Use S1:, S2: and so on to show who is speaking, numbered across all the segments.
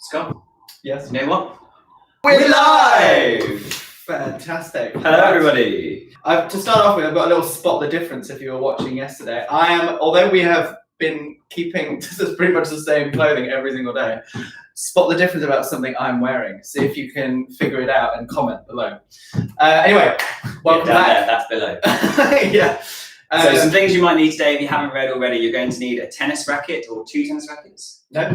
S1: Scott?
S2: Yes.
S1: You know what?
S2: We're live! Fantastic.
S1: Hello, everybody.
S2: To start off with, I've got a little spot the difference if you were watching yesterday. Although we have been keeping pretty much the same clothing every single day, spot the difference about something I'm wearing. See if you can figure it out and comment below. Anyway, welcome
S1: down
S2: back.
S1: There, that's below.
S2: Yeah.
S1: So some things you might need today if you haven't read already. You're going to need a tennis racket or two tennis rackets.
S2: No,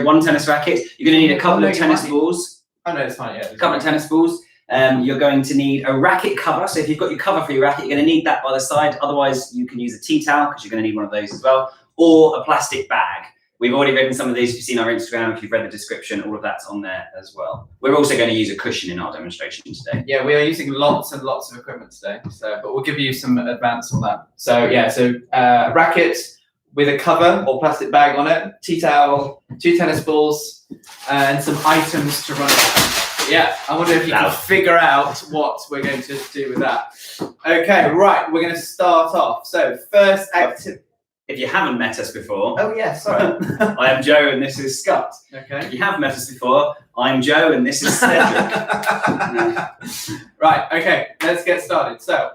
S1: one tennis racket. You're going to need a couple of tennis balls.
S2: Oh no, it's fine. Yeah,
S1: a couple of tennis balls. You're going to need a racket cover. So if you've got your cover for your racket, you're going to need that by the side. Otherwise, you can use a tea towel because you're going to need one of those as well, or a plastic bag. We've already written some of these. If you've seen our Instagram, if you've read the description, all of that's on there as well. We're also going to use a cushion in our demonstration today.
S2: Yeah, we are using lots and lots of equipment today, but we'll give you some advance on that. So racket with a cover or plastic bag on it, tea towel, two tennis balls, and some items to run around. Yeah, I wonder if you can figure out what we're going to do with that. Okay, right, we're going to start off. So first activity.
S1: If you haven't met us before,
S2: oh yeah, sorry.
S1: I am Joe and this is Scott.
S2: Okay.
S1: If you have met us before, I'm Joe and this is Cedric.
S2: Right, okay, let's get started. So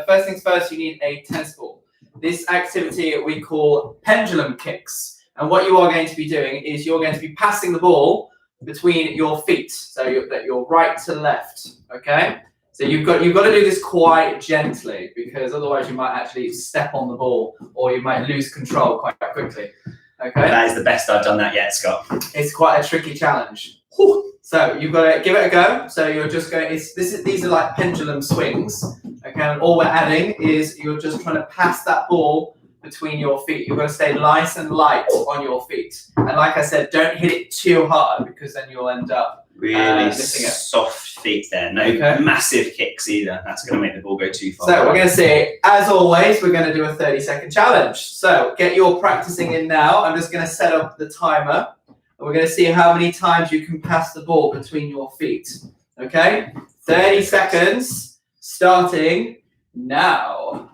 S2: first things first, you need a tennis ball. This activity we call pendulum kicks. And what you are going to be doing is you're going to be passing the ball between your feet. So you're right to left, okay? So you've got to do this quite gently because otherwise you might actually step on the ball or you might lose control quite quickly. Okay.
S1: That is the best I've done that yet, Scott.
S2: It's quite a tricky challenge. So you've got to give it a go. So you're just going. These are like pendulum swings. Okay. And all we're adding is you're just trying to pass that ball between your feet. You've got to stay nice and light on your feet. And like I said, don't hit it too hard because then you'll end up
S1: really soft feet there. No massive kicks either. That's going to make the ball go too far.
S2: So we're going to see, as always, we're going to do a 30-second challenge. So get your practicing in now. I'm just going to set up the timer. And we're going to see how many times you can pass the ball between your feet. Okay? 30 seconds starting now.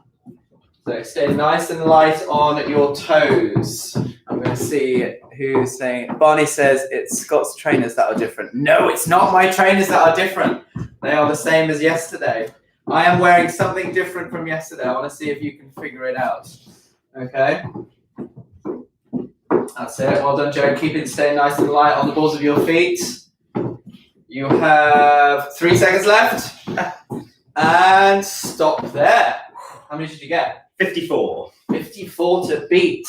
S2: So stay nice and light on your toes. I'm going to see who's saying. Barney says it's Scott's trainers that are different. No, it's not my trainers that are different. They are the same as yesterday. I am wearing something different from yesterday. I want to see if you can figure it out. Okay. That's it. Well done, Joe. Keep it staying nice and light on the balls of your feet. You have 3 seconds left. And stop there. How many did you get?
S1: 54.
S2: 54 to beat.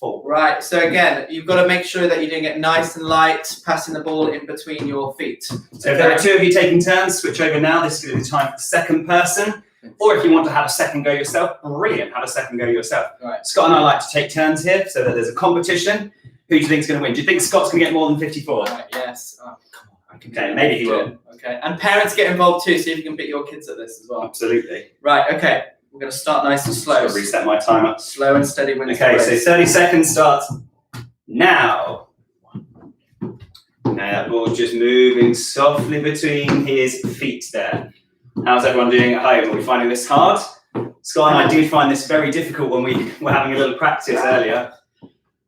S2: Right, so again, you've got to make sure that you're doing it nice and light, passing the ball in between your feet.
S1: So if there are two of you taking turns, switch over now. This is going to be time for the second person. Or if you want to have a second go yourself, brilliant, have a second go yourself.
S2: Right.
S1: Scott and I like to take turns here so that there's a competition. Who do you think is going to win? Do you think Scott's going to get more than 54?
S2: Right, yes. Oh, come on.
S1: Okay, maybe he will.
S2: Okay, and parents get involved too, see if you can beat your kids at this as well.
S1: Absolutely.
S2: Right, okay. We're going to start nice and slow.
S1: I'll reset my timer.
S2: Slow and steady wins the
S1: Okay,
S2: race.
S1: so 30 seconds starts now. Now that ball's just moving softly between his feet there. How's everyone doing at home? Are we finding this hard? Scott and I do find this very difficult when we were having a little practice earlier,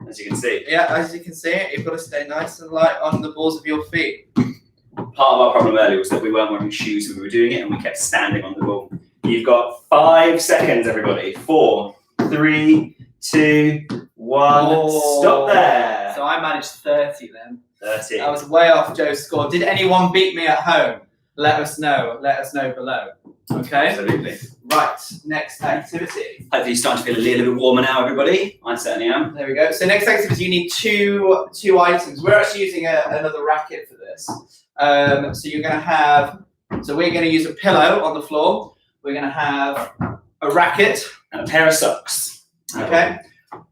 S1: as you can see.
S2: Yeah, as you can see, you've got to stay nice and light on the balls of your feet.
S1: Part of our problem earlier was that we weren't wearing shoes when we were doing it and we kept standing on the ball. You've got 5 seconds, everybody. 4, 3, 2, 1.
S2: Oh.
S1: Stop there.
S2: So I managed 30 then.
S1: 30.
S2: I was way off Joe's score. Did anyone beat me at home? Let us know. Let us know below. Okay?
S1: Absolutely.
S2: Right, next activity.
S1: Hopefully you're starting to feel a little bit warmer now, everybody. I certainly am.
S2: There we go. So next activity, you need two items. We're actually using another racket for this. So you're going to have, so we're going to use a pillow on the floor. We're going to have a racket.
S1: And a pair of socks.
S2: Okay.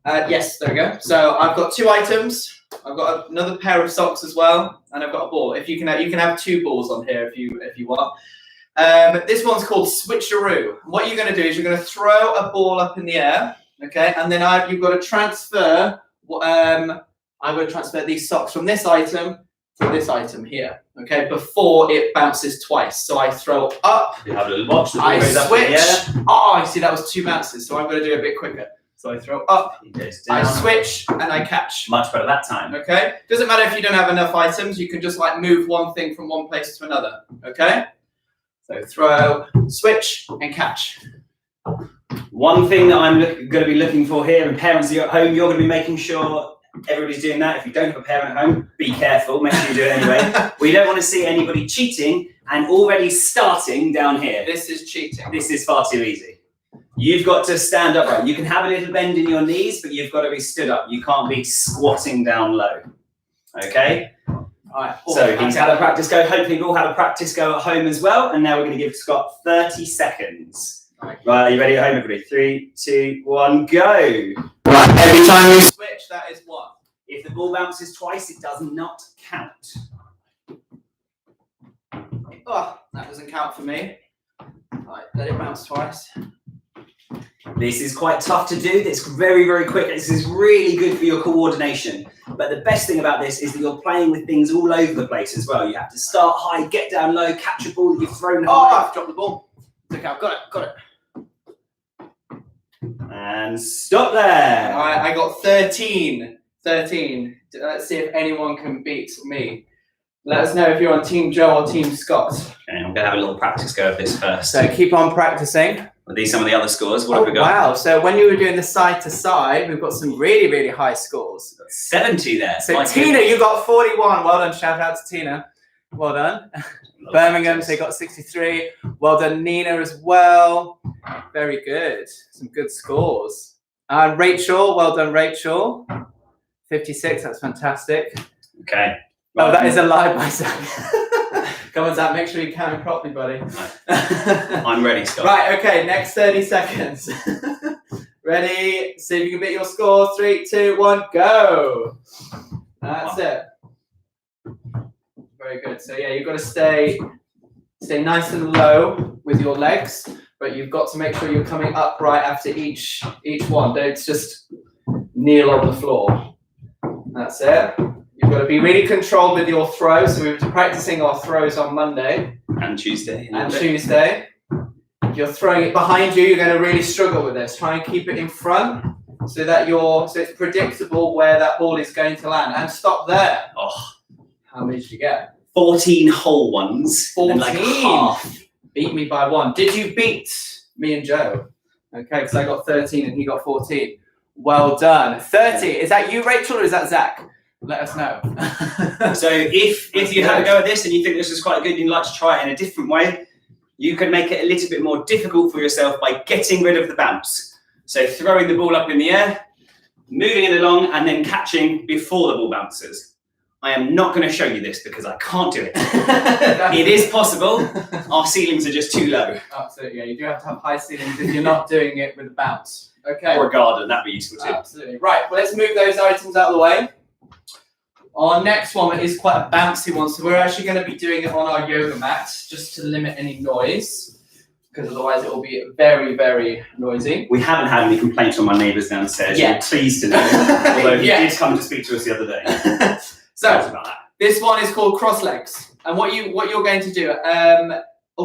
S2: Yes, there we go. So I've got 2 items. I've got another pair of socks as well, and I've got a ball. If you can have 2 balls on here if you want. This one's called switcheroo. What you're going to do is you're going to throw a ball up in the air, okay, and then you've got to transfer. I'm going to transfer these socks from this item to this item here, okay, before it bounces twice. So I throw up.
S1: You have a little watch.
S2: I switch. Oh, I see that was 2 bounces, so I'm going to do it a bit quicker. So I throw up,
S1: He goes down.
S2: I switch, and I catch.
S1: Much better that time.
S2: Okay? Doesn't matter if you don't have enough items, you can just like move one thing from one place to another. Okay? So throw, switch, and catch.
S1: One thing that I'm going to be looking for here, and parents are at home, you're going to be making sure everybody's doing that. If you don't have a parent at home, be careful. Make sure you do it anyway. We don't want to see anybody cheating and already starting down here.
S2: This is cheating.
S1: This is far too easy. You've got to stand upright. You can have a little bend in your knees, but you've got to be stood up. You can't be squatting down low. Okay?
S2: Right.
S1: So he's had a practice go. Hopefully you've all had a practice go at home as well. And now we're going to give Scott 30 seconds. Right, are you ready at home, everybody? 3, 2, 1, go.
S2: Right, every time you switch, that is one.
S1: If the ball bounces twice, it does not count.
S2: Oh, that doesn't count for me. Right, let it bounce twice.
S1: This is quite tough to do. It's very, very quick. This is really good for your coordination. But the best thing about this is that you're playing with things all over the place as well. You have to start high, get down low, catch a ball that you've thrown high.
S2: Oh, I've dropped the ball. Okay, I've got it.
S1: And stop there.
S2: All right, I got 13. 13. Let's see if anyone can beat me. Let us know if you're on Team Joe or Team Scott.
S1: Okay, I'm going to have a little practice go of this first.
S2: So keep on practicing.
S1: Are these some of the other scores? What have we got?
S2: Wow, so when you were doing the side to side, we've got some really, really high scores.
S1: 70 there.
S2: So
S1: My
S2: Tina,
S1: goodness.
S2: you got 41. Well done, shout out to Tina. Well done. Birmingham, so you got 63. Well done, Nina, as well. Very good. Some good scores. And Rachel, well done, Rachel. 56, that's fantastic.
S1: Okay.
S2: Oh, that is a lie by Zach. Come on, Zach, make sure you count it properly, buddy.
S1: I'm ready, Scott.
S2: Right, okay, next 30 seconds. Ready? See if you can beat your score. 3, 2, 1, go. That's it. Very good. So yeah, you've got to stay nice and low with your legs, but you've got to make sure you're coming upright after each one. Don't just kneel on the floor. That's it. You've got to be really controlled with your throws. So we were practicing our throws on Monday
S1: And Tuesday.
S2: and Tuesday. If you're throwing it behind you, you're going to really struggle with this. Try and keep it in front so that it's predictable where that ball is going to land. And stop there.
S1: Oh,
S2: How many did you get?
S1: 14 whole ones.
S2: 14.
S1: And like half.
S2: Beat me by 1. Did you beat me and Joe? Okay, because I got 13 and he got 14. Well done. 30. Is that you, Rachel, or is that Zach? Let us know.
S1: So if you have a go at this and you think this is quite good and you'd like to try it in a different way, you can make it a little bit more difficult for yourself by getting rid of the bounce. So throwing the ball up in the air, moving it along, and then catching before the ball bounces. I am not going to show you this because I can't do it. It is possible. Our ceilings are just too low.
S2: Absolutely, yeah. You do have to have high ceilings if you're not doing it with a bounce. Okay.
S1: Or a garden, that'd be useful too.
S2: Absolutely. Right, well, let's move those items out of the way. Our next one is quite a bouncy one, so we're actually going to be doing it on our yoga mat just to limit any noise, because otherwise it will be very, very noisy.
S1: We haven't had any complaints from our neighbours downstairs.
S2: Yeah.
S1: We're pleased to know. Although he
S2: Yeah.
S1: did come to speak to us the other day.
S2: So
S1: About that.
S2: this one is called cross legs, and what you're going to do.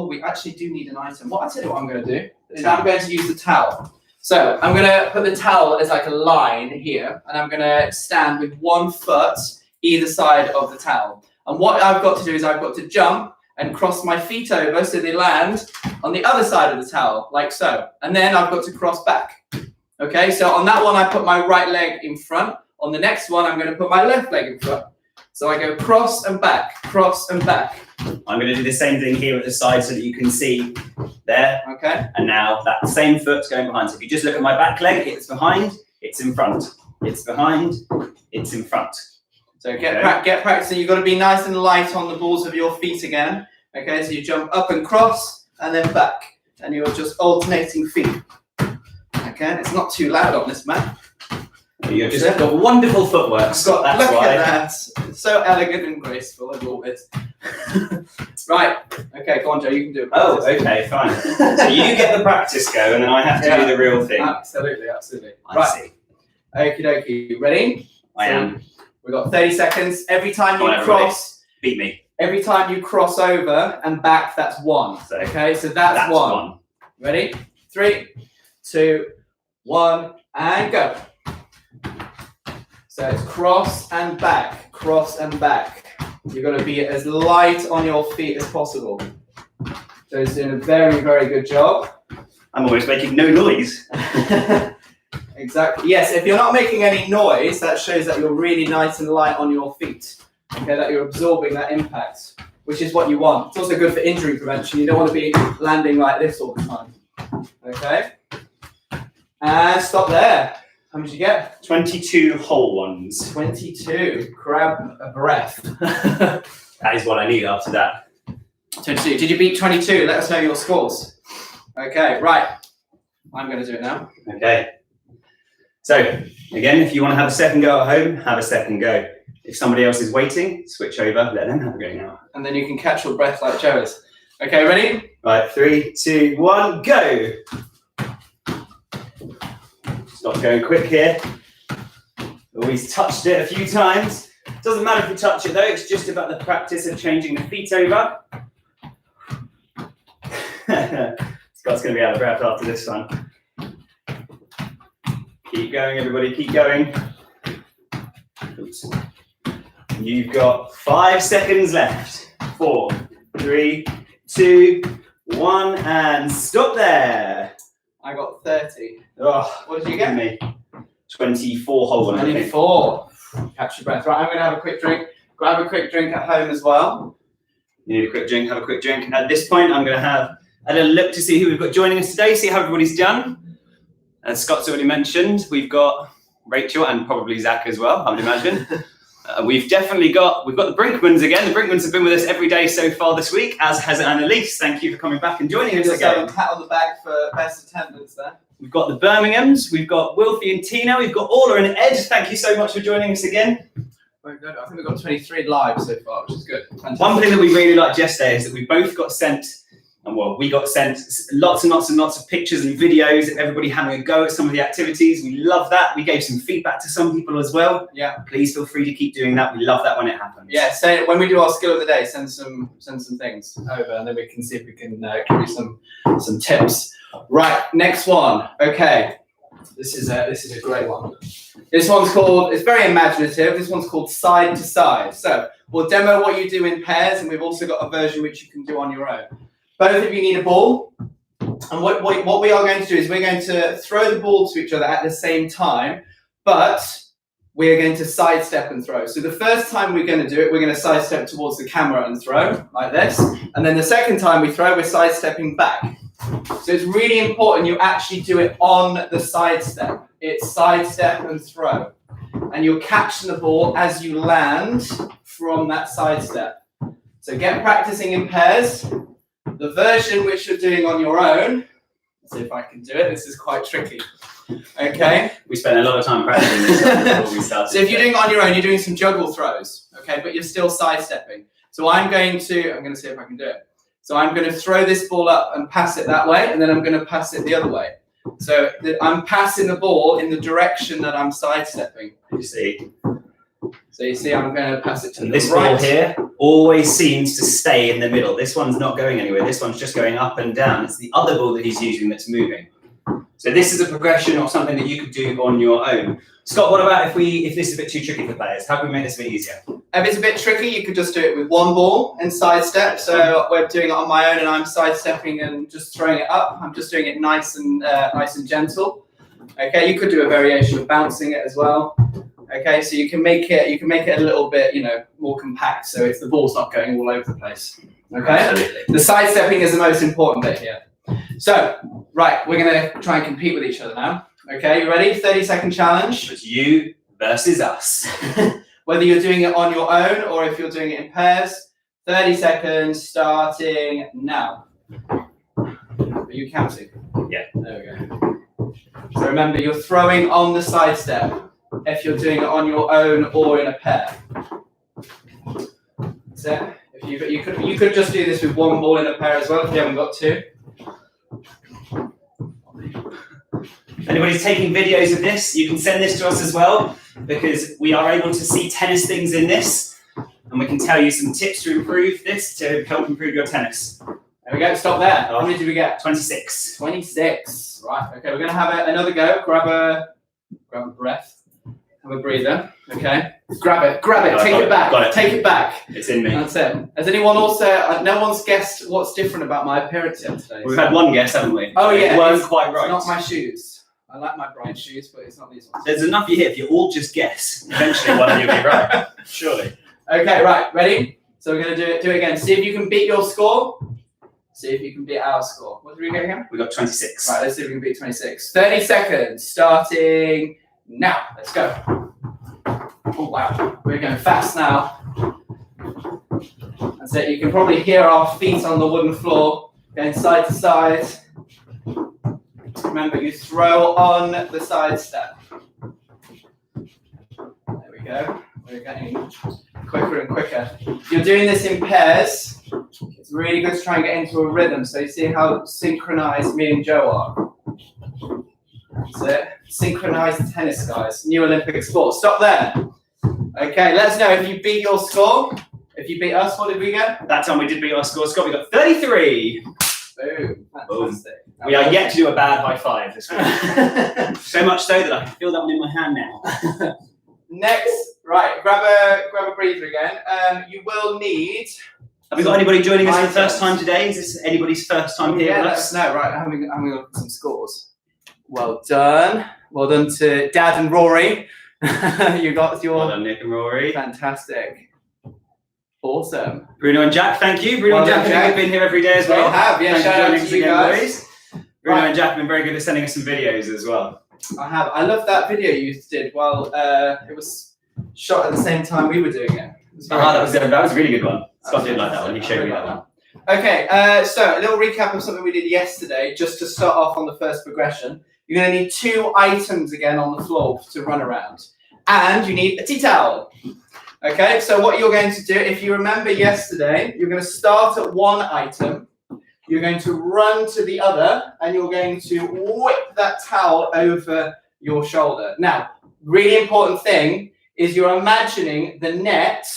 S2: We actually do need an item. What I'm going to do is I'm going to use the towel. So I'm going to put the towel as like a line here, and I'm going to stand with 1 foot either side of the towel. And what I've got to do is I've got to jump and cross my feet over so they land on the other side of the towel, like so. And then I've got to cross back. Okay, so on that one, I put my right leg in front. On the next one, I'm going to put my left leg in front. So I go cross and back, cross and back.
S1: I'm going to do the same thing here at the side so that you can see there.
S2: Okay.
S1: And now that same foot's going behind. So if you just look at my back leg, it's behind, it's in front. It's behind, it's in front.
S2: So get practicing. You've got to be nice and light on the balls of your feet again. Okay, so you jump up and cross and then back. And you're just alternating feet. Okay, it's not too loud on this mat.
S1: You've just got wonderful footwork, Scott, that's
S2: Look
S1: why.
S2: at that. It's so elegant and graceful as always. Right, okay, go on, Joe, you can do it.
S1: Oh, okay, fine. So you get the practice go and then I have to do the real thing.
S2: Absolutely, absolutely.
S1: I see.
S2: Okie dokie, ready?
S1: I am.
S2: We've got 30 seconds. Every time you
S1: Come on,
S2: cross,
S1: Beat me.
S2: every time you cross over and back, that's 1. Okay, so that's 1.
S1: one.
S2: Ready? 3, 2, 1, And go. So it's cross and back, cross and back. You've got to be as light on your feet as possible. So he's doing a very, very good job.
S1: I'm almost making no noise.
S2: Exactly. Yes, if you're not making any noise, that shows that you're really nice and light on your feet. Okay, that you're absorbing that impact, which is what you want. It's also good for injury prevention. You don't want to be landing like this all the time. Okay. And stop there. How much did you get?
S1: 22 whole ones.
S2: 22. Grab a breath.
S1: That is what I need after that.
S2: 22. Did you beat 22? Let us know your scores. Okay, right. I'm going to do it now.
S1: Okay. So, again, if you want to have a second go at home, have a second go. If somebody else is waiting, switch over, let them have a go now.
S2: And then you can catch your breath like Joe is. Okay, ready?
S1: Right, 3, 2, 1, go! Stop going quick here. Always touched it a few times. Doesn't matter if you touch it though, it's just about the practice of changing the feet over. Scott's going to be out of breath after this one. Keep going, everybody, keep going. Oops. You've got 5 seconds left. 4, 3, 2, 1, and stop there.
S2: I got 30.
S1: Oh,
S2: What did you get?
S1: me? 24 whole ones.
S2: 24. Catch your breath. Right, I'm going to have a quick drink. Grab a quick drink at home as well.
S1: You need a quick drink, have a quick drink. At this point, I'm going to have a little look to see who we've got joining us today, see how everybody's done. As Scott's already mentioned, we've got Rachel and probably Zach as well, I would imagine. We've got the Brinkmans again. The Brinkmans have been with us every day so far this week, as has Annalise. Thank you for coming back and joining us again.
S2: A pat on the back for best attendance there.
S1: We've got the Birminghams, we've got Wilfie and Tina, we've got Orla and Ed. Thank you so much for joining us again.
S2: Very good. I think we've got 23 live so far, which is good. Fantastic.
S1: One thing that we really liked yesterday is that we both got sent, we got sent lots and lots and lots of pictures and videos of everybody having a go at some of the activities. We love that. We gave some feedback to some people as well.
S2: Yeah.
S1: Please feel free to keep doing that. We love that when it happens.
S2: Yeah, so when we do our skill of the day, send some things over and then we can see if we can give you some tips. Right, next one. Okay. This is a great one. This one's called, it's very imaginative. This one's called side to side. So we'll demo what you do in pairs, and we've also got a version which you can do on your own. Both of you need a ball, and what we are going to do is we're going to throw the ball to each other at the same time, but we're going to sidestep and throw. So the first time we're going to do it, we're going to sidestep towards the camera and throw, like this. And then the second time we throw, we're sidestepping back. So it's really important you actually do it on the sidestep. It's sidestep and throw. And you're catching the ball as you land from that sidestep. So get practicing in pairs. The version which you're doing on your own, let's see if I can do it. This is quite tricky. Okay.
S1: We spent a lot of time practicing this before we started.
S2: So if you're doing it on your own, you're doing some juggle throws, okay, but you're still sidestepping. So I'm going to see if I can do it. So I'm going to throw this ball up and pass it that way, and then I'm going to pass it the other way. So I'm passing the ball in the direction that I'm sidestepping.
S1: You see.
S2: So you see, I'm going to pass it to the
S1: this
S2: right.
S1: ball here always seems to stay in the middle. This one's not going anywhere. This one's just going up and down. It's the other ball that he's using that's moving. So this is a progression or something that you could do on your own. Scott, what about if this is a bit too tricky for players? How can we make this a bit easier?
S2: If it's a bit tricky, you could just do it with one ball and sidestep. So we're doing it on my own, and I'm sidestepping and just throwing it up. I'm just doing it nice and gentle. Okay, you could do a variation of bouncing it as well. Okay, so you can make it a little bit, more compact, so if the ball's not going all over the place. Okay,
S1: Absolutely.
S2: The sidestepping is the most important bit here. So, right, we're going to try and compete with each other now. Okay, you ready? 30-second challenge.
S1: It's you versus us.
S2: Whether you're doing it on your own or if you're doing it in pairs. 30 seconds starting now. Are you counting?
S1: Yeah.
S2: There we go. So remember, you're throwing on the sidestep if you're doing it on your own or in a pair. That's it. If you could just do this with one ball in a pair as well if you haven't got two.
S1: If anybody's taking videos of this, you can send this to us as well, because we are able to see tennis things in this, and we can tell you some tips to improve this, to help improve your tennis.
S2: There we go, stop there. How many did we get?
S1: 26.
S2: 26. Right, okay, we're going to have another go. Grab grab a breath, have a breather. Okay, grab it, take it back, take it back.
S1: It's in me.
S2: That's it. Has anyone also? No one's guessed what's different about my appearance yet today.
S1: We've had one guess, haven't we?
S2: Oh yeah,
S1: it weren't quite right.
S2: It's not my shoes. I like my bright shoes, but it's not these ones.
S1: There's enough you here. If you all just guess, eventually one of you will be right. Surely.
S2: Okay, right, ready? So we're gonna do it again. See if you can beat your score. See if you can beat our score. What did we get again?
S1: We got 26.
S2: Right, let's see if we can beat 26. 30 seconds, starting now. Let's go. Oh wow, we're going fast now. That's it. You can probably hear our feet on the wooden floor going side to side. Remember, you throw on the side step. There we go. We're getting quicker and quicker. You're doing this in pairs. It's really good to try and get into a rhythm. So you see how synchronized me and Joe are. That's it. Synchronized tennis, guys. New Olympic sport. Stop there. Okay, let us know if you beat your score. If you beat us, what did we get?
S1: That time we did beat our score. Scott, we got 33.
S2: Boom. Fantastic.
S1: We are yet to do a bad high five this week. So much so that I can feel that one in my hand now.
S2: Next, right, grab a breather again. You will need.
S1: Have we got anybody joining us for the first time today? Is this anybody's first time here with us?
S2: No, right, having a look at some scores. Well done. Well done to Dad and Rory. You got your.
S1: Well done, Nick and Rory.
S2: Fantastic. Awesome.
S1: Bruno and Jack, thank you. Bruno and Jack have been here every day as well.
S2: They have, yeah. Shout out to you guys.
S1: Bruno and Jack have been very good at sending us some videos as well.
S2: I have. I love that video you did. Well, it was shot at the same time we were doing it.
S1: That was a really good one. Scott did like that one. He showed me that one.
S2: Okay, so a little recap of something we did yesterday, just to start off on the first progression. You're going to need 2 items again on the floor to run around. And you need a tea towel. Okay, so what you're going to do, if you remember yesterday, you're going to start at one item, you're going to run to the other, and you're going to whip that towel over your shoulder. Now, really important thing is you're imagining the net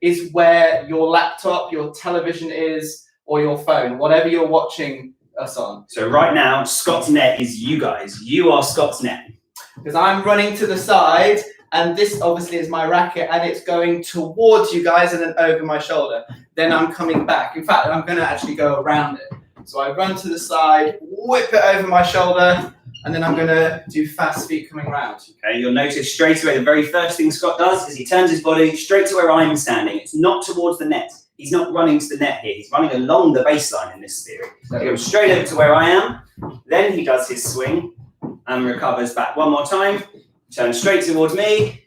S2: is where your laptop, your television is, or your phone, whatever you're watching us on.
S1: So right now, Scott's net is you guys. You are Scott's net.
S2: Because I'm running to the side, and this obviously is my racket, and it's going towards you guys and then over my shoulder. Then I'm coming back. In fact, I'm going to actually go around it. So I run to the side, whip it over my shoulder, and then I'm going to do fast feet coming round.
S1: Okay, you'll notice straight away the very first thing Scott does is he turns his body straight to where I'm standing. It's not towards the net. He's not running to the net here. He's running along the baseline in this theory. So he goes straight over to where I am. Then he does his swing and recovers back one more time. Turns straight towards me.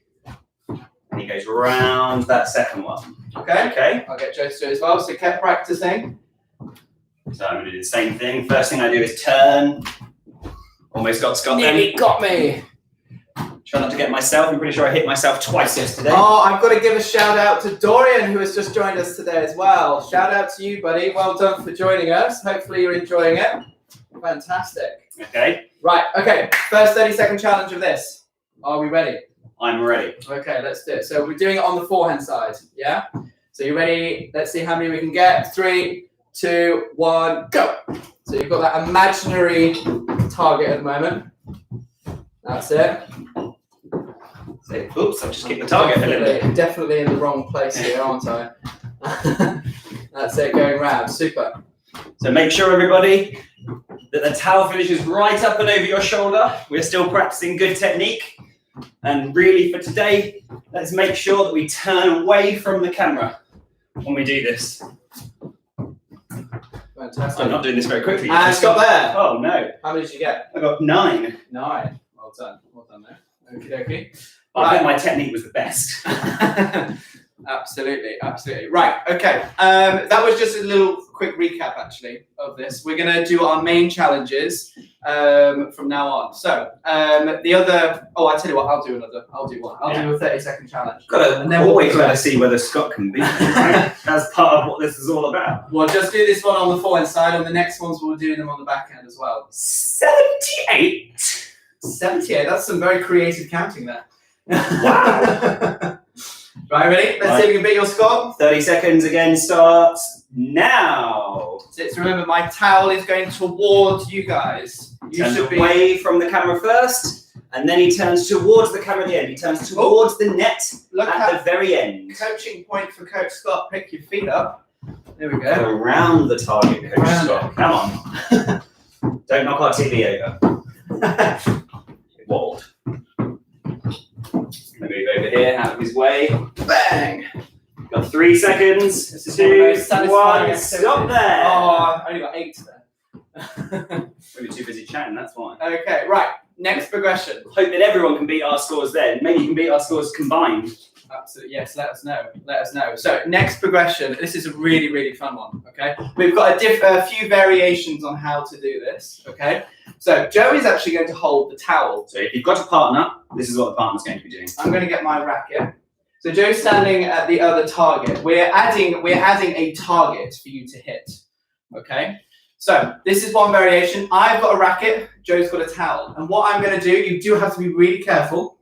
S1: And he goes round that second one.
S2: Okay? I'll get Joe to do it as well. So keep practicing.
S1: So I'm going to do the same thing. First thing I do is turn. Almost got Scott then.
S2: Nearly got me.
S1: Try not to get myself. I'm pretty sure I hit myself twice yesterday.
S2: Oh, I've got to give a shout out to Dorian, who has just joined us today as well. Shout out to you, buddy. Well done for joining us. Hopefully you're enjoying it. Fantastic.
S1: Okay.
S2: Right, okay. First 30-second challenge of this. Are we ready?
S1: I'm ready.
S2: Okay, let's do it. So we're doing it on the forehand side, yeah? So you ready? Let's see how many we can get. 3, 2, 1, go. So you've got that imaginary target at the moment. That's it.
S1: So, oops, I've just kicked the target a little bit.
S2: Definitely in the wrong place here, aren't I? That's it, going round. Super.
S1: So make sure, everybody, that the towel finishes right up and over your shoulder. We're still practicing good technique. And really, for today, let's make sure that we turn away from the camera when we do this.
S2: Fantastic.
S1: I'm not doing this very quickly.
S2: And stop there.
S1: Oh, no.
S2: How many did you get?
S1: I got 9.
S2: 9. Well done. Well done there. Okie dokie.
S1: I think my technique was the best.
S2: Absolutely, absolutely. Right, okay. That was just a little quick recap, actually, of this. We're going to do our main challenges from now on. So, the other... Oh, I tell you what, I'll do another. I'll do one. I'll do a 30-second challenge.
S1: Always got to see whether Scott can beat me. Right? That's part of what this is all about.
S2: We'll just do this one on the forehand side, and the next ones we'll do them on the backhand as well.
S1: 78?
S2: 78, that's some very creative counting there.
S1: Wow.
S2: Right, ready? Let's see if we can beat your score.
S1: 30 seconds again starts now.
S2: So remember, my towel is going towards you guys. You
S1: Turn
S2: should be
S1: away from the camera first, And then he turns towards the camera at the end. He turns towards the net at the very end.
S2: Coaching point for Coach Scott. Pick your feet up. There we go.
S1: Around the target, Coach Scott. Come on. Don't knock our TV over. Walled. Move over here, out of his way. Bang! Got 3 seconds. 2, 1. Stop there.
S2: Oh, I only got 8 there.
S1: We were too busy chatting, that's why.
S2: Okay, right. Next progression.
S1: Hope that everyone can beat our scores then. Maybe you can beat our scores combined.
S2: Absolutely, yes. Let us know. Let us know. So next progression. This is a really, really fun one. Okay, we've got a few variations on how to do this. Okay, so Joe is actually going to hold the towel.
S1: So if you've got a partner, this is what the partner's going to be doing.
S2: I'm going to get my racket. So Joe's standing at the other target. We're adding a target for you to hit. Okay. So this is one variation. I've got a racket. Joe's got a towel. And what I'm going to do, you do have to be really careful.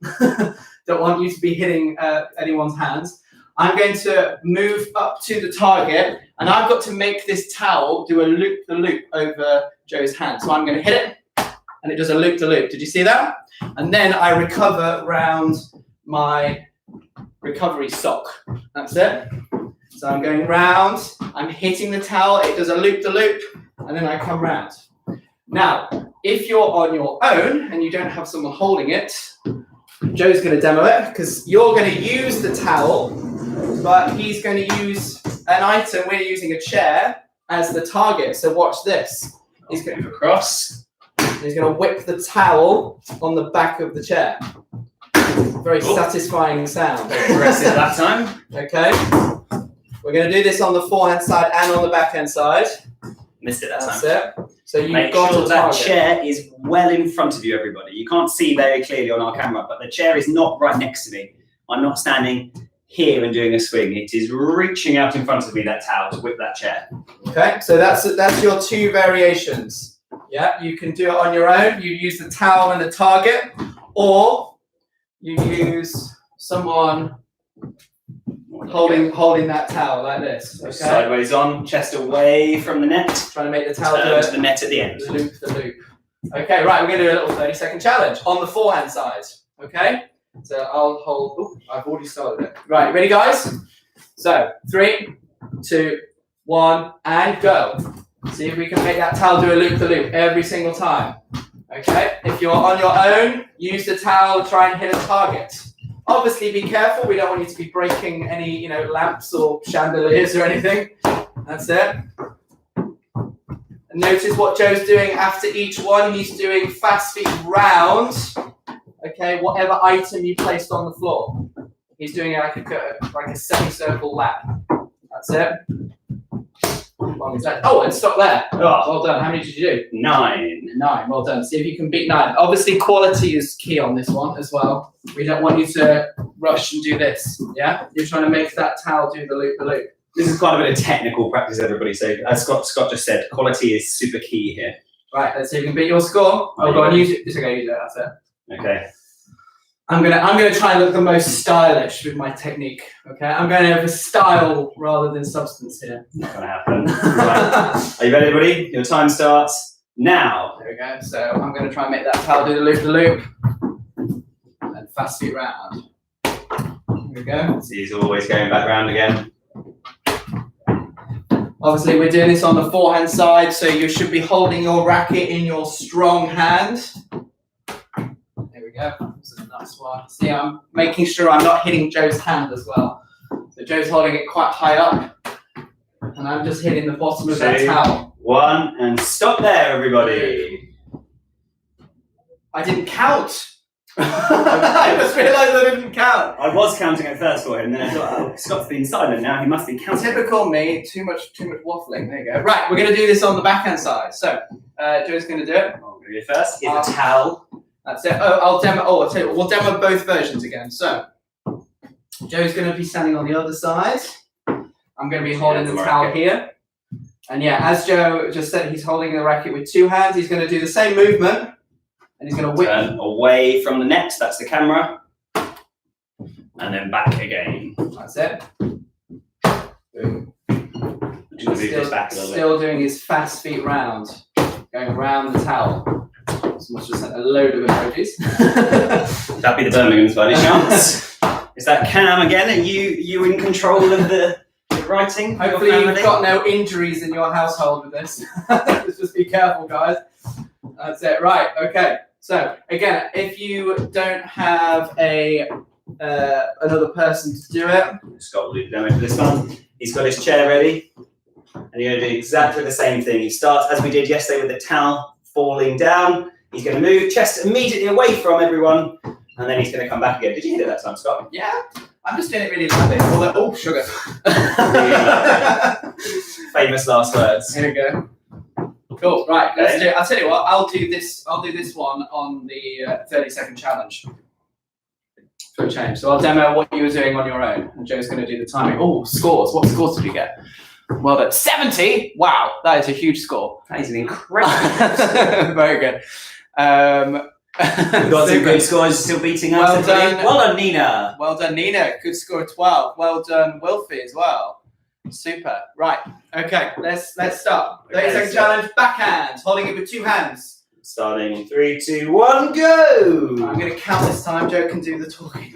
S2: Don't want you to be hitting anyone's hands. I'm going to move up to the target, and I've got to make this towel do a loop-the-loop over Joe's hand. So I'm going to hit it, and it does a loop-the-loop. Did you see that? And then I recover round my recovery sock. That's it. So I'm going round, I'm hitting the towel, it does a loop-the-loop, and then I come round. Now, if you're on your own and you don't have someone holding it, Joe's going to demo it because you're going to use the towel, but he's going to use an item. We're using a chair as the target. So watch this. He's going to move across. He's going to whip the towel on the back of the chair. Very satisfying sound.
S1: Very aggressive that time.
S2: Okay. We're going to do this on the forehand side and on the backhand side.
S1: Missed it that
S2: That's
S1: time.
S2: it. So you've
S1: Make
S2: got
S1: sure
S2: to
S1: that chair is well in front of you, everybody. You can't see very clearly on our camera, but the chair is not right next to me. I'm not standing here and doing a swing. It is reaching out in front of me, that towel, to whip that chair.
S2: Okay, so that's your 2 variations. Yeah, you can do it on your own. You use the towel and the target, or you use someone holding that towel like this. Okay?
S1: Sideways on, chest away from the net.
S2: Trying to make the towel
S1: turn to the net at the end.
S2: Loop the loop. Okay, right, we're going to do a little 30-second challenge on the forehand side. Okay, so I'll hold. Oh, I've already started it. Right, ready, guys? So 3, 2, 1, and go. See if we can make that towel do a loop the loop every single time. Okay, if you're on your own, use the towel, try and hit a target. Obviously, be careful. We don't want you to be breaking any, lamps or chandeliers or anything. That's it. And notice what Joe's doing after each one. He's doing fast feet round. Okay, whatever item you placed on the floor. He's doing like a semicircle lap. That's it. Oh, and stop there. Oh, well done. How many did you do?
S1: 9.
S2: 9. Well done. See if you can beat 9. Obviously, quality is key on this one as well. We don't want you to rush and do this. Yeah? You're trying to make that towel do the loop.
S1: This is quite a bit of technical practice, everybody. So, as Scott just said, quality is super key here.
S2: Right. Let's see if you can beat your score. Oh, go on. Use it. It's okay. Use it. That's it.
S1: Okay.
S2: I'm gonna try and look the most stylish with my technique. Okay. I'm going to have a style rather than substance here.
S1: Not gonna happen. Right. Are you ready, everybody? Your time starts now.
S2: There we go. So I'm going to try and make that towel do the loop. And fast feet round. There we go.
S1: So he's always going back round again.
S2: Obviously, we're doing this on the forehand side, so you should be holding your racket in your strong hand. There we go. This is a nice one. See, I'm making sure I'm not hitting Joe's hand as well. So Joe's holding it quite high up, and I'm just hitting the bottom of that towel.
S1: 1, and stop there, everybody.
S2: I didn't count. I just realised I didn't count.
S1: I was counting at first for him, and then I thought, oh, Scott's been silent now, he must be counting.
S2: Typical me, too much waffling. There you go. Right, we're going to do this on the backhand side. So, Joe's going to do it.
S1: I'm going to go first. Here's a towel.
S2: That's it. Oh, I'll tell you what, we'll demo both versions again. So, Joe's going to be standing on the other side. I'm going to be holding the towel here. And yeah, as Joe just said, he's holding the racket with 2 hands. He's going to do the same movement. And he's going to whip.
S1: Turn away from the net, that's the camera. And then back again.
S2: That's it. Boom.
S1: Move this back a little bit.
S2: Still doing his fast feet round. Going around the towel. Someone's just sent a load of emojis.
S1: That'd be the Birmingham's by any chance. Is that Cam again? Are you in control of the writing?
S2: Hopefully you've got no injuries in your household with this. Let's just be careful, guys. That's it. Right. Okay. So again, if you don't have another person to do it,
S1: Scott will do the demo for this one. He's got his chair ready, and you're going to do exactly the same thing. He starts as we did yesterday with the towel falling down. He's going to move chest immediately away from everyone, and then he's going to come back again. Did you hit it that time, Scott?
S2: yeah, I'm just doing it really lightly. Oh, sugar.
S1: Famous last words.
S2: Here we go. Cool. Right. Let's do it. I'll tell you what. I'll do this one on the 30-second challenge. For a change. So I'll demo what you were doing on your own, and Joe's going to do the timing. Oh, scores. What scores did you get? Well done. 70. Wow, that is a huge score.
S1: That is an incredible.
S2: Very good.
S1: We've got some good scores still beating us.
S2: Well done.
S1: Well done, Nina.
S2: Well done, Nina. Good score of 12. Well done, Wilfie, as well. Super. Right. Okay. Let's start. 30-second challenge. Backhand. Holding it with two hands.
S1: Starting in 3, 2, 1, go!
S2: I'm going to count this time. Joe can do the talking.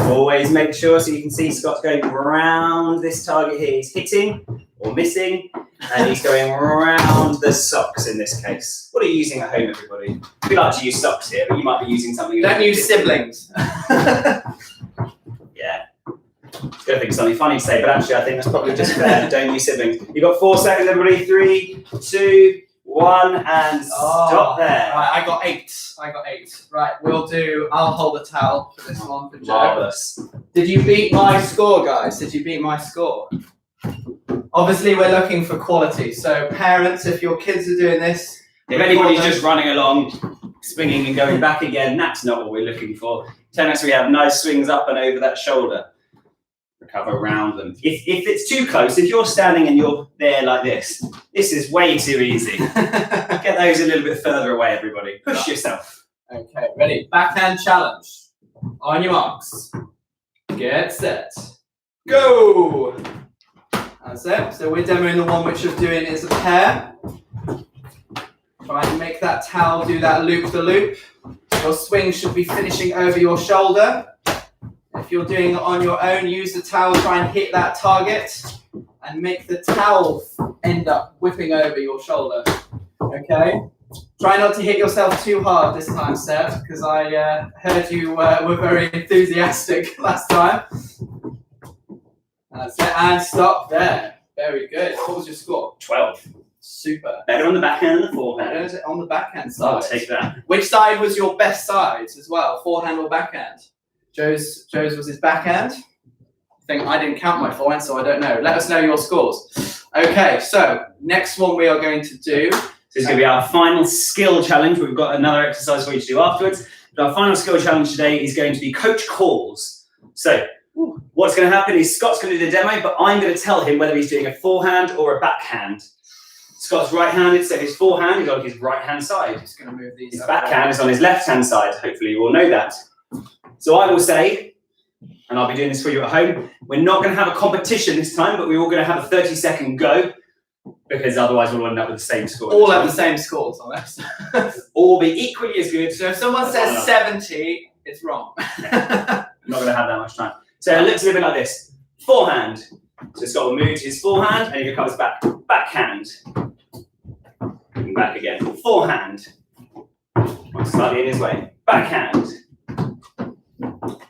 S1: Always make sure so you can see Scott's going around this target here. He's hitting or missing, and he's going around the socks in this case. What are you using at home, everybody? We like to use socks here, but you might be using something.
S2: Don't use siblings.
S1: Yeah. I was going to think of something funny to say, but actually I think that's probably just fair. Don't use siblings. You've got 4 seconds, everybody. 3, 2, 1, and stop there.
S2: Right, I got 8. Right, I'll hold the towel for this one for Joe.
S1: Marvellous.
S2: Did you beat my score, guys? Did you beat my score? Obviously, we're looking for quality. So parents, if your kids are doing this...
S1: If anybody's just running along, swinging and going back again, that's not what we're looking for. Tell us we have nice swings up and over that shoulder. Recover around them. If it's too close, if you're standing and you're there like this is way too easy. Get those a little bit further away, everybody. Push yourself.
S2: Okay, ready. Backhand challenge. On your marks. Get set. Go! That's it. So we're demoing the one which you're doing is a pair. Try and make that towel do that loop-the-loop. Your swing should be finishing over your shoulder. If you're doing it on your own, use the towel, try and hit that target and make the towel end up whipping over your shoulder. Okay? Try not to hit yourself too hard this time, Seth, because I heard you were very enthusiastic last time. That's it, and stop there. Very good. What was your score?
S1: 12.
S2: Super.
S1: Better on the backhand than the forehand.
S2: Better on the backhand side.
S1: I'll take that.
S2: Which side was your best sides as well? Forehand or backhand? Joe's was his backhand. I didn't count my forehand, so I don't know. Let us know your scores. Okay, so next one we are going to do.
S1: So it's going to be our final skill challenge. We've got another exercise for you to do afterwards. But our final skill challenge today is going to be coach calls. So what's going to happen is Scott's going to do the demo, but I'm going to tell him whether he's doing a forehand or a backhand. Scott's right-handed, so his forehand is on his right-hand side.
S2: Just going to move these.
S1: His backhand is on his left-hand side. Hopefully you all know that. So I will say, and I'll be doing this for you at home, we're not going to have a competition this time, but we're all going to have a 30-second go, because otherwise we'll end up with the same score.
S2: All have the same scores on this.
S1: All be equally as good.
S2: So if someone says 70, it's wrong.
S1: Not going to have that much time. So it looks a little bit like this. Forehand. So Scott will move to his forehand, and he comes back. Backhand. And back again. Forehand. Slightly in his way. Backhand.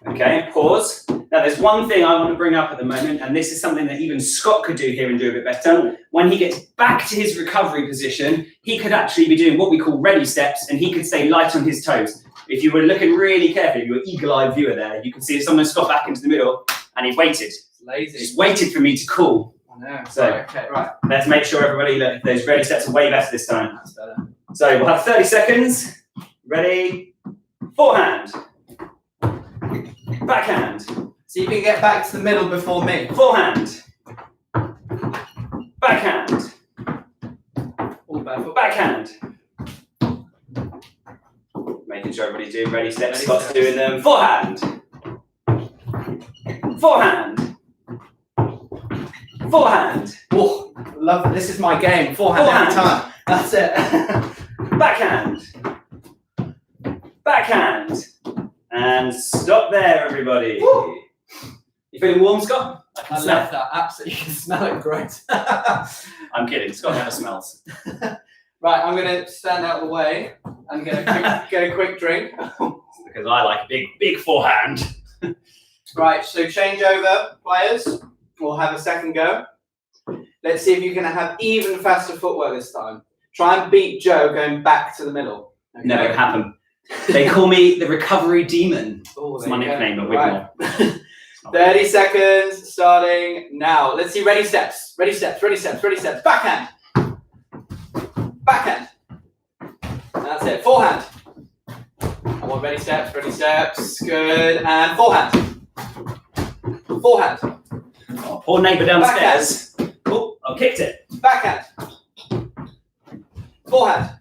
S1: Okay, pause. Now there's one thing I want to bring up at the moment, and this is something that even Scott could do here and do a bit better. When he gets back to his recovery position, he could actually be doing what we call ready steps, and he could stay light on his toes. If you were looking really carefully, you were eagle-eyed viewer there, you could see if someone's got back into the middle, and he waited.
S2: Lazy.
S1: Just waited for me to call.
S2: I know.
S1: So,
S2: okay, right.
S1: Let's make sure everybody that those ready steps are way better this time.
S2: That's better.
S1: So we'll have 30 seconds. Ready? Forehand. Backhand.
S2: So you can get back to the middle before me.
S1: Forehand. Backhand.
S2: All barefoot.
S1: Backhand. Making sure everybody's doing ready steps. Scott's doing them. Forehand. Forehand. Forehand.
S2: Oh, love it. This is my game. Forehand every time. That's it.
S1: backhand, backhand, and stop there, everybody.
S2: Woo.
S1: You feeling warm, Scott?
S2: I love that. Absolutely, you can smell it great.
S1: I'm kidding. Scott never smells.
S2: Right, I'm going to stand out of the way and get a quick drink.
S1: Because I like a big forehand.
S2: Right, so change over, players. We'll have a second go. Let's see if you can have even faster footwork this time. Try and beat Joe going back to the middle. Okay?
S1: Never gonna happen. They call me the recovery demon.
S2: Oh,
S1: It's my nickname at Wigmore.
S2: Right. 30 seconds starting now. Let's see, ready steps. Ready steps, ready steps, ready steps. Backhand. Backhand. That's it. Forehand. I want ready steps, ready steps. Good. And forehand. Forehand.
S1: Oh, poor neighbour downstairs. Oh, I kicked it.
S2: Backhand. Forehand.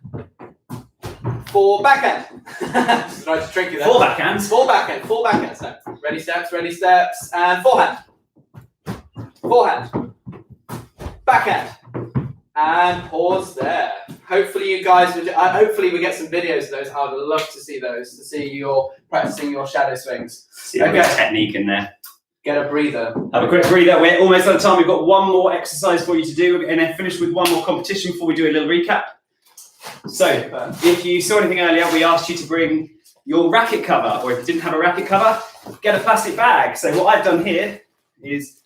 S2: For backhand. This is nice tricky there.
S1: Four backhands.
S2: Four backhand. Four backhands. No. Ready steps, and forehand. Forehand. Backhand. And pause there. Hopefully you guys, hopefully we get some videos of those. I'd love to see those, to see you practicing your shadow swings.
S1: See a bit of technique in there.
S2: Get a breather.
S1: Have a quick breather. We're almost out of time. We've got one more exercise for you to do. We're going to finish with one more competition before we do a little recap. So, if you saw anything earlier, we asked you to bring your racket cover, or if you didn't have a racket cover, get a plastic bag. So what I've done here is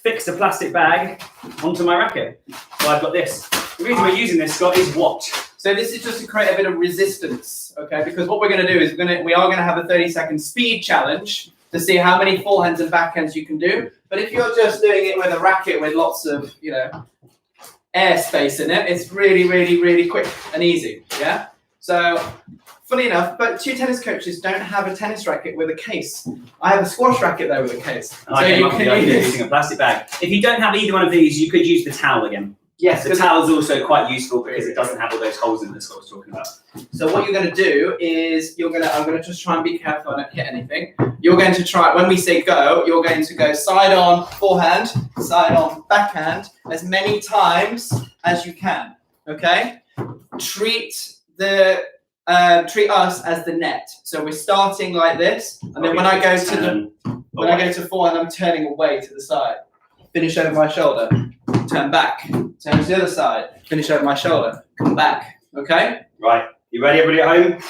S1: fixed a plastic bag onto my racket. So I've got this. The reason we're using this, Scott, is what?
S2: So this is just to create a bit of resistance, okay? Because what we're going to do is we are going to have a 30-second speed challenge to see how many forehands and backhands you can do. But if you're just doing it with a racket with lots of, air space in it, it's really, really, really quick and easy, yeah? So, funny enough, but two tennis coaches don't have a tennis racket with a case. I have a squash racket though with a case.
S1: I came up with the idea of using a plastic bag. If you don't have either one of these, you could use the towel again.
S2: Yes,
S1: the towel is also quite useful because it doesn't have all those holes in it that I was talking about.
S2: So what you're going to do is I'm going to just try and be careful I don't hit anything. You're going to try, when we say go, you're going to go side on forehand, side on backhand, as many times as you can. Okay? Treat us as the net. So we're starting like this, and then when I go to forehand, I'm turning away to the side. Finish over my shoulder. Turn back, turn to the other side, finish over my shoulder, come back, okay?
S1: Right, you ready everybody at home?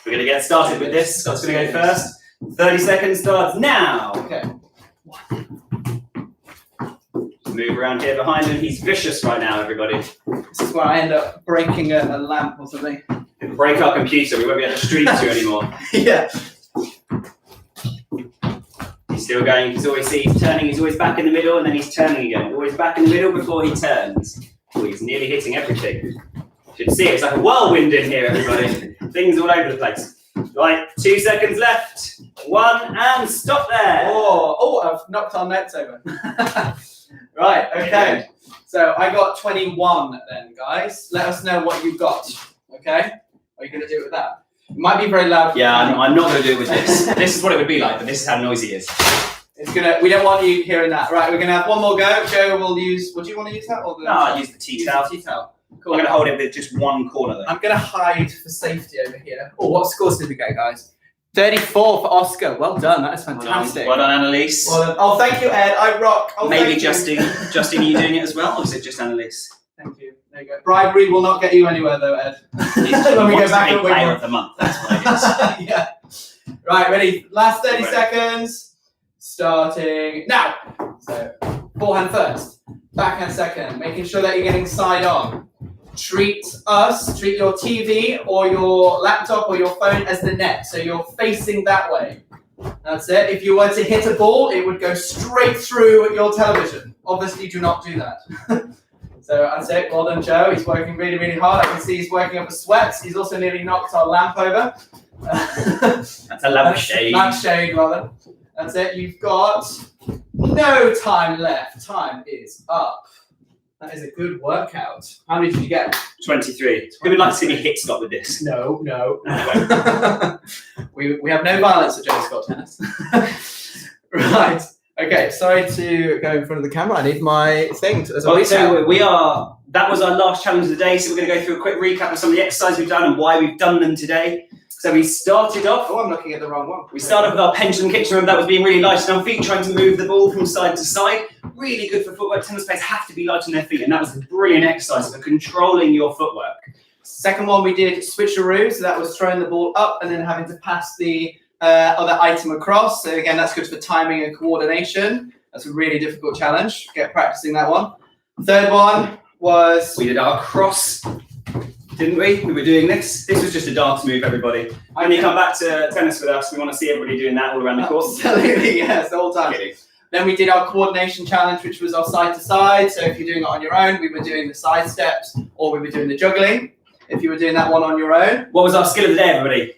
S1: We're going to get started with this. Scott's going to go first. 30 seconds starts now.
S2: Okay.
S1: Move around here behind him. He's vicious right now, everybody.
S2: This is where I end up breaking a lamp or something.
S1: If we break our computer, we won't be able to stream to you anymore.
S2: Yeah.
S1: He's still going, he's turning, he's always back in the middle, and then he's turning again. Always back in the middle before he turns. Oh, he's nearly hitting everything. You should see it, it's like a whirlwind in here, everybody. Things all over the place. Right, 2 seconds left. 1, and stop there.
S2: Oh, I've knocked our nets over. Right, okay. So I got 21 then, guys. Let us know what you've got, okay? Are you going to do it with that? It might be very loud.
S1: Yeah, I'm not going to do it with this. This is what it would be like, but this is how noisy it is.
S2: We don't want you hearing that. Right, we're going to have one more go. Joe will use, would you want to use that? Or
S1: no, I'll use the tea towel. Cool. I'm going to hold it with just one corner though.
S2: I'm going to hide for safety over here. Oh, what scores did we get, guys? 34 for Oscar. Well done. That is fantastic.
S1: Well done, Annalise.
S2: Well done. Oh, thank you, Ed. I rock. Oh,
S1: maybe Justine. Justine, are you doing it as well, or is it just Annalise?
S2: Thank you. There you go. Bribery will not get you anywhere, though, Ed.
S1: When we go back to player of the month, that's what it is.
S2: Yeah. Right, ready? Last 30 seconds. Starting now. So, forehand first, backhand second. Making sure that you're getting side on. Treat your TV or your laptop or your phone as the net. So you're facing that way. That's it. If you were to hit a ball, it would go straight through your television. Obviously, do not do that. So that's it. Well done, Joe. He's working really, really hard. I can see he's working up a sweat. He's also nearly knocked our lamp over.
S1: That's a lampshade.
S2: Lampshade, rather. That's it. You've got no time left. Time is up. That is a good workout. How many did you get?
S1: 23. Who would like to see me hit Scott with this?
S2: No. we have no violence at Joe Scott Tennis. Right. Okay, sorry to go in front of the camera. I need my thing as a
S1: Well,
S2: recap.
S1: so that was our last challenge of the day. So we're going to go through a quick recap of some of the exercises we've done and why we've done them today. So we started off.
S2: Oh, I'm looking at the wrong one.
S1: We started with our pendulum kicks. Remember, that was being really light on our feet, trying to move the ball from side to side. Really good for footwork. Tennis players have to be light on their feet, and that was a brilliant exercise for controlling your footwork.
S2: Second one, we did switcheroo. So that was throwing the ball up and then having to pass the other item across. So again, that's good for timing and coordination. That's a really difficult challenge. Get practicing that one. Third one was...
S1: We did our cross, didn't we? We were doing this. This was just a dance move, everybody. When you come back to tennis with us, we want to see everybody doing that all around the court.
S2: Absolutely, yes, the whole time. Then we did our coordination challenge, which was our side to side. So if you're doing it on your own, we were doing the side steps or we were doing the juggling. If you were doing that one on your own.
S1: What was our skill of the day, everybody?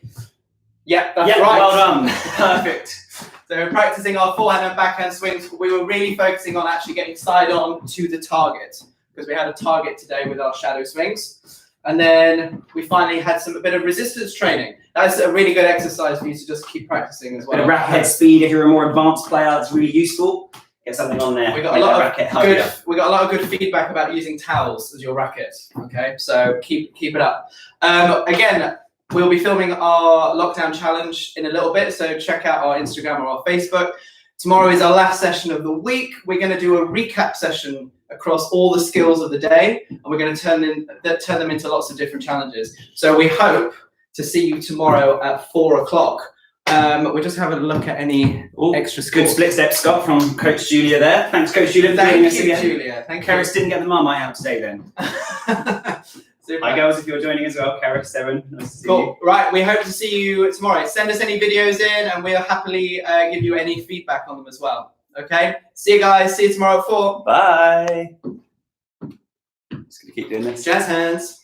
S2: Yeah, that's right.
S1: Well done. Perfect.
S2: So we're practicing our forehand and backhand swings. We were really focusing on actually getting side on to the target because we had a target today with our shadow swings. And then we finally had a bit of resistance training. That's a really good exercise for you to just keep practicing as well.
S1: Bit of racket head speed if you're a more advanced player. That's really useful. Get something on there.
S2: We got a lot of good feedback about using towels as your racket. Okay, so keep it up. Again, we'll be filming our lockdown challenge in a little bit, so check out our Instagram or our Facebook. Tomorrow is our last session of the week. We're going to do a recap session across all the skills of the day, and we're going to turn them into lots of different challenges. So we hope to see you tomorrow at 4 o'clock. We're just having a look at any extra skills.
S1: Good split step, Scott, from Coach Julia there. Thanks, Coach Julia.
S2: Thank you, Julia. Thank you.
S1: Karis didn't get the Marmite out today then. Hi girls, if you're joining as well, Karis, Seven, nice to see you.
S2: Right, we hope to see you tomorrow. Send us any videos in and we'll happily give you any feedback on them as well. Okay? See you guys, see you tomorrow at 4.
S1: Bye. Just gonna keep doing this.
S2: Jazz hands.